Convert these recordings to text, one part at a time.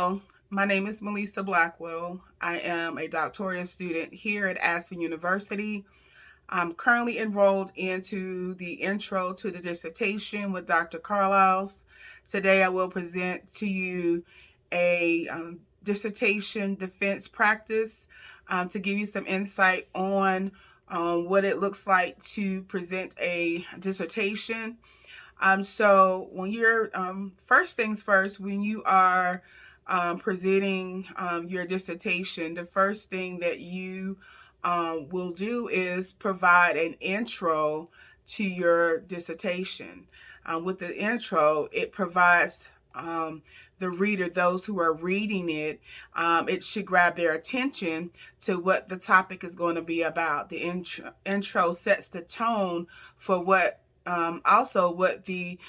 Hello, my name is Melissa Blackwell. I am a doctoral student here at Aspen University. I'm currently enrolled into the intro to the dissertation with Dr. Carlisle's. Today I will present to you a dissertation defense practice to give you some insight on what it looks like to present a dissertation. So when you're first things first, when you are presenting your dissertation, the first thing that you will do is provide an intro to your dissertation. With the intro, it provides the reader, those who are reading it, it should grab their attention to what the topic is going to be about. The intro sets the tone for what the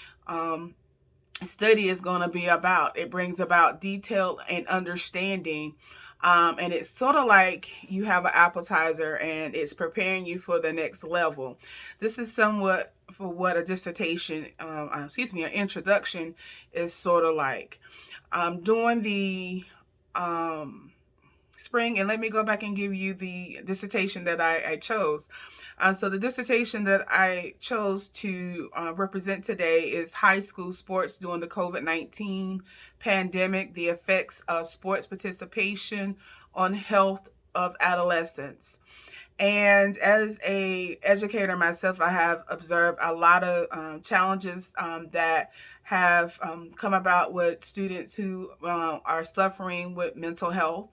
study is going to be about. It brings about detail and understanding. And it's sort of like you have an appetizer and it's preparing you for the next level. This is somewhat for what a dissertation, an introduction is sort of like. During the spring, and let me go back and give you the dissertation that I chose. So the dissertation that I chose to represent today is high school sports during the COVID-19 pandemic, the effects of sports participation on health of adolescents. And as a educator myself, I have observed a lot of challenges that have come about with students who are suffering with mental health.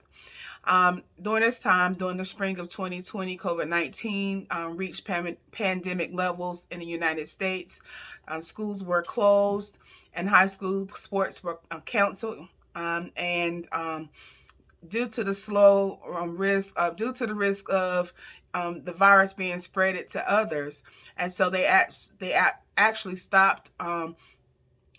During this time, during the spring of 2020, COVID-19 reached pandemic levels in the United States. Schools were closed and high school sports were canceled. And due to the due to the risk of the virus being spread to others, and so actually stopped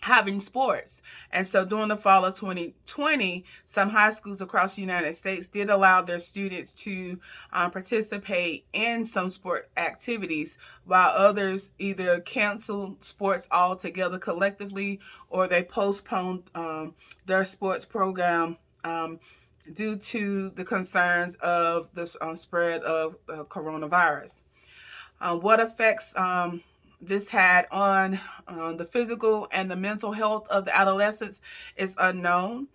having sports. And so during the fall of 2020, some high schools across the United States did allow their students to participate in some sport activities, while others either canceled sports altogether collectively or they postponed their sports program due to the concerns of the spread of coronavirus. What effects this had on the physical and the mental health of the adolescents is unknown.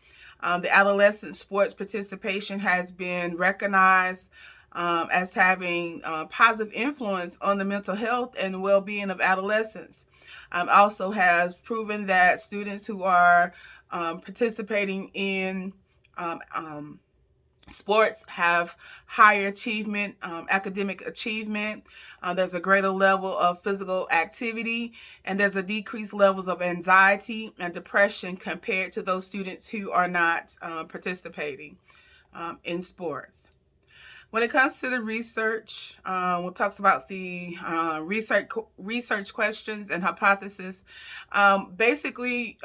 The adolescent sports participation has been recognized as having positive influence on the mental health and well-being of adolescents. Also has proven that students who are participating in sports have higher achievement, academic achievement. There's a greater level of physical activity, and there's a decreased levels of anxiety and depression compared to those students who are not participating in sports. When it comes to the research, we'll talk about the research questions and hypothesis. Basically,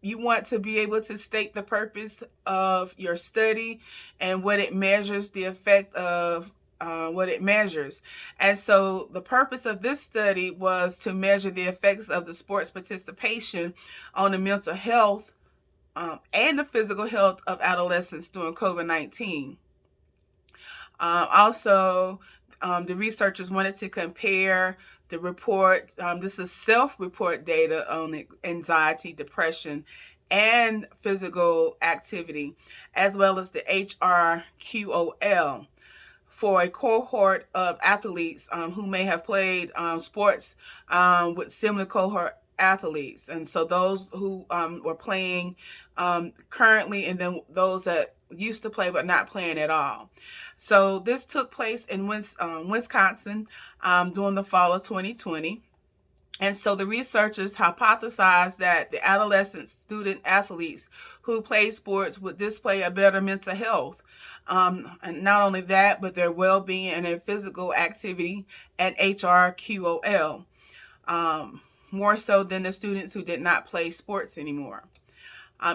you want to be able to state the purpose of your study and what it measures, the effect of what it measures. And so the purpose of this study was to measure the effects of the sports participation on the mental health and the physical health of adolescents during COVID-19. Also, the researchers wanted to compare the report. This is self-report data on anxiety, depression, and physical activity, as well as the HRQOL for a cohort of athletes who may have played sports with similar cohort athletes. And so those who were playing currently, and then those that used to play but not playing at all. So this took place in Wisconsin during the fall of 2020. And so the researchers hypothesized that the adolescent student athletes who play sports would display a better mental health. And not only that, but their well-being and their physical activity at HRQOL, more so than the students who did not play sports anymore.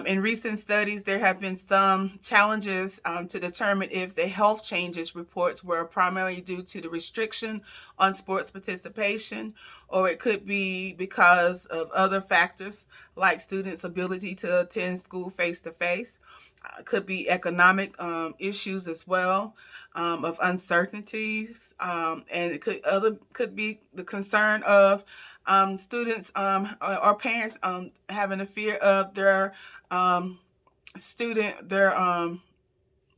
In recent studies, there have been some challenges to determine if the health changes reports were primarily due to the restriction on sports participation, or it could be because of other factors like students' ability to attend school face to face. Could be economic issues as well, of uncertainties, and it could be the concern of students or parents having a fear of their um, their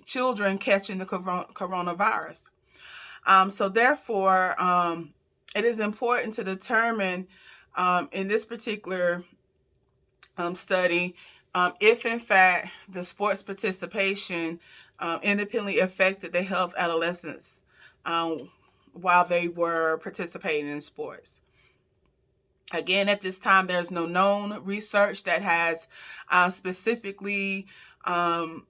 children catching the coronavirus. So therefore, it is important to determine in this particular study if in fact the sports participation independently affected the health of adolescents um, while they were participating in sports. Again, at this time, there's no known research that has specifically um,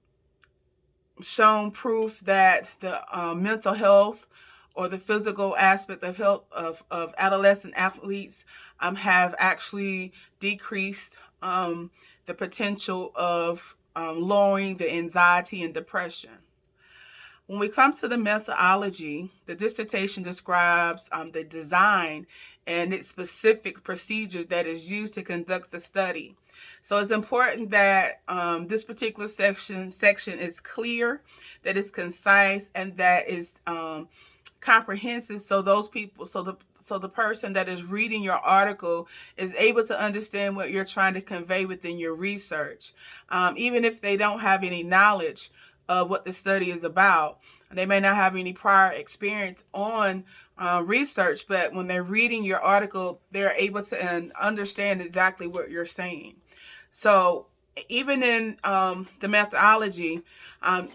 shown proof that the mental health or the physical aspect of health of adolescent athletes have actually decreased the potential of lowering the anxiety and depression. When we come to the methodology, the dissertation describes the design and its specific procedures that is used to conduct the study. So it's important that this particular section is clear, that is concise, and that is comprehensive. So those people, so the person that is reading your article is able to understand what you're trying to convey within your research, even if they don't have any knowledge of what the study is about. They may not have any prior experience on research, but when they're reading your article, they're able to understand exactly what you're saying. So even in the methodology,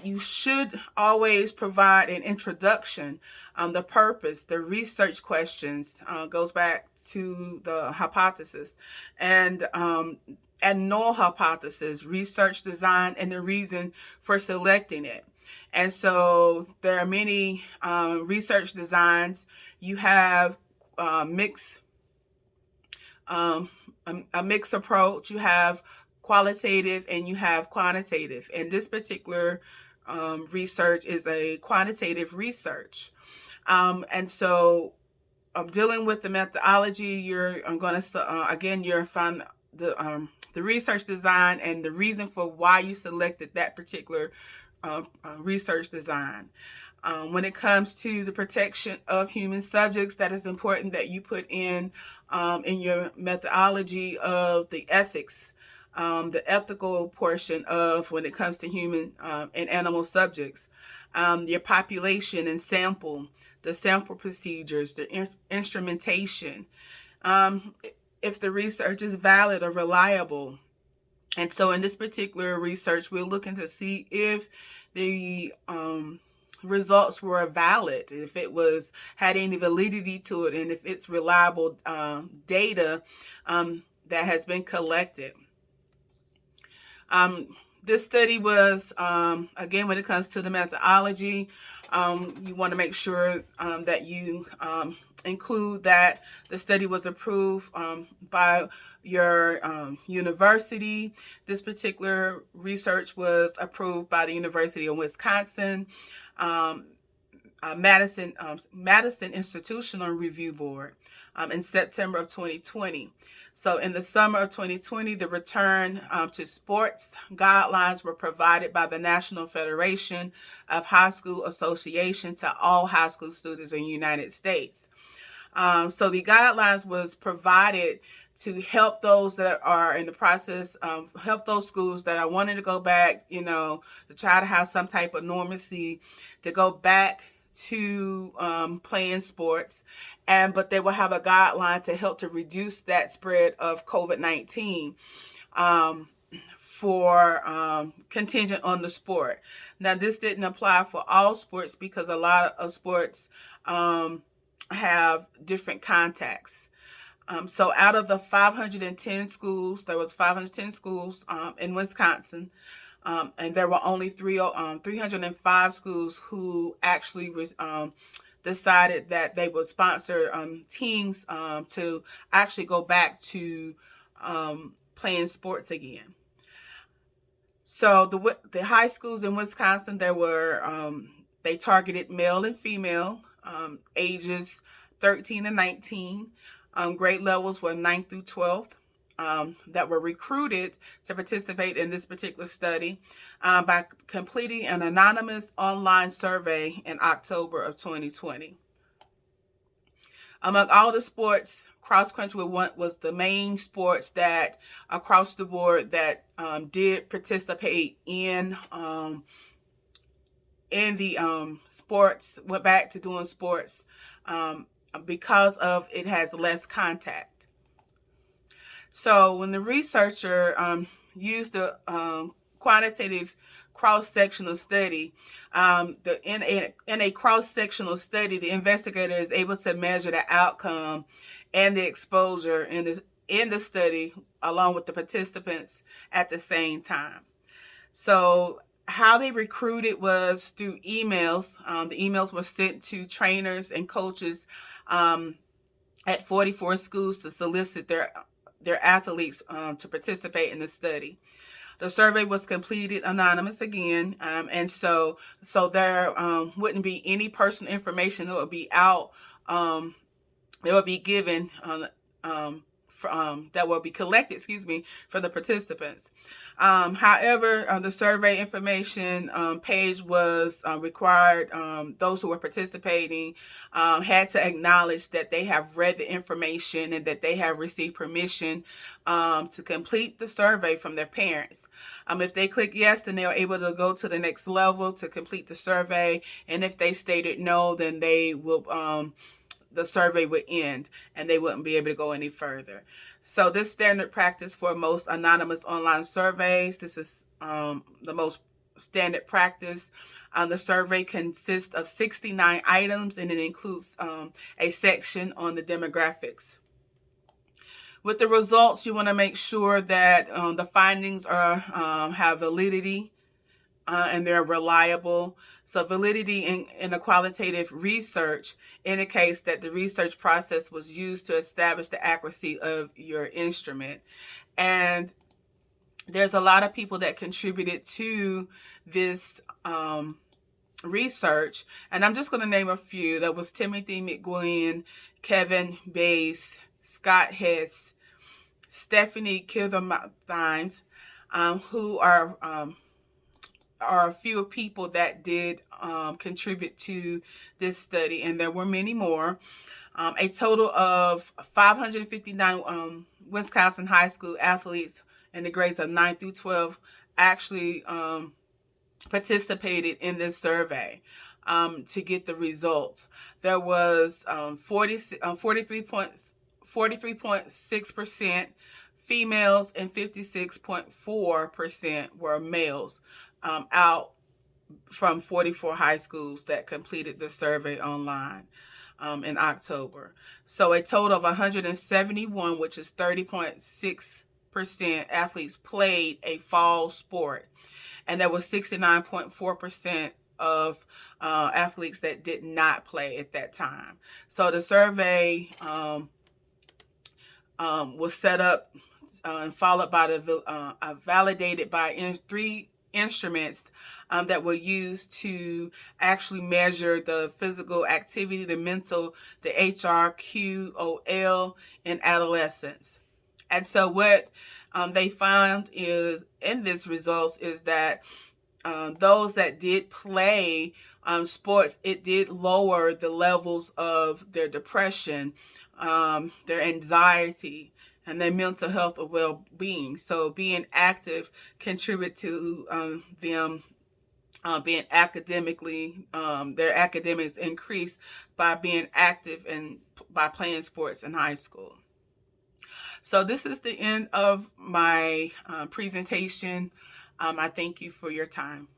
you should always provide an introduction, the purpose, the research questions, goes back to the hypothesis, and null hypothesis, research design, and the reason for selecting it. And so there are many research designs. You have mixed um, a mixed approach. You have qualitative and you have quantitative. And this particular research is a quantitative research. And so dealing with the methodology, you're going to again you're find the research design and the reason for why you selected that particular research design. When it comes to the protection of human subjects, that is important that you put in your methodology of the ethics, the ethical portion of when it comes to human and animal subjects, your population and sample, the sample procedures, the instrumentation, um, if the research is valid or reliable. And so in this particular research, we're looking to see if the results were valid, if it was had any validity to it, and if it's reliable data that has been collected. Um, this study was, again, when it comes to the methodology, you want to make sure that you include that the study was approved by your university. This particular research was approved by the University of Wisconsin. Um, Madison Institutional Review Board in September of 2020. So in the summer of 2020, the return to sports guidelines were provided by the National Federation of High School Association to all high school students in the United States. So the guidelines was provided to help those that are in the process, help those schools that are wanting to go back, to try to have some type of normalcy, to go back to playing sports, but they will have a guideline to help to reduce that spread of COVID-19 for contingent on the sport. Now, this didn't apply for all sports because a lot of sports have different contacts. So out of the 510 schools, there was 510 schools in Wisconsin, and there were only 305 schools who actually decided that they would sponsor teams to actually go back to playing sports again. So the high schools in Wisconsin, they targeted male and female, ages 13 and 19. Grade levels were 9th through 12th. That were recruited to participate in this particular study by completing an anonymous online survey in October of 2020. Among all the sports, cross country was the main sports that across the board that did participate in the sports, went back to doing sports um, because of it has less contact. So when the researcher used the quantitative cross-sectional study, in a cross-sectional study, the investigator is able to measure the outcome and the exposure in the study along with the participants at the same time. So how they recruited was through emails. The emails were sent to trainers and coaches at 44 schools to solicit their athletes to participate in the study. The survey was completed anonymous again, and so there wouldn't be any personal information that would be out. That would be given that will be collected, for the participants. However, the survey information page was required. Those who were participating had to acknowledge that they have read the information and that they have received permission to complete the survey from their parents. If they click yes, then they're able to go to the next level to complete the survey. And if they stated no, then they will the survey would end and they wouldn't be able to go any further. So this standard practice for most anonymous online surveys. This is the most standard practice. The survey consists of 69 items and it includes a section on the demographics. With the results, you want to make sure that the findings have validity and they're reliable. So validity in a qualitative research indicates that the research process was used to establish the accuracy of your instrument. And there's a lot of people that contributed to this research. And I'm just going to name a few. That was Timothy McGuinn, Kevin Bass, Scott Hess, Stephanie Kithermines, who are a few people that did contribute to this study, and there were many more. A total of 559 Wisconsin high school athletes in the grades of 9 through 12 actually participated in this survey to get the results. There was 43.6% females and 56.4% were males out from 44 high schools that completed the survey online in October. So a total of 171, which is 30.6% athletes played a fall sport. And there was 69.4% of athletes that did not play at that time. So the survey was set up and followed by validated by three instruments that were used to actually measure the physical activity, the mental, the HRQOL in adolescents. And so what they found is in this results is that those that did play sports, it did lower the levels of their depression, their anxiety, and their mental health or well-being. So being active contribute to them being academically, their academics increase by being active and by playing sports in high school. So this is the end of my presentation. I thank you for your time.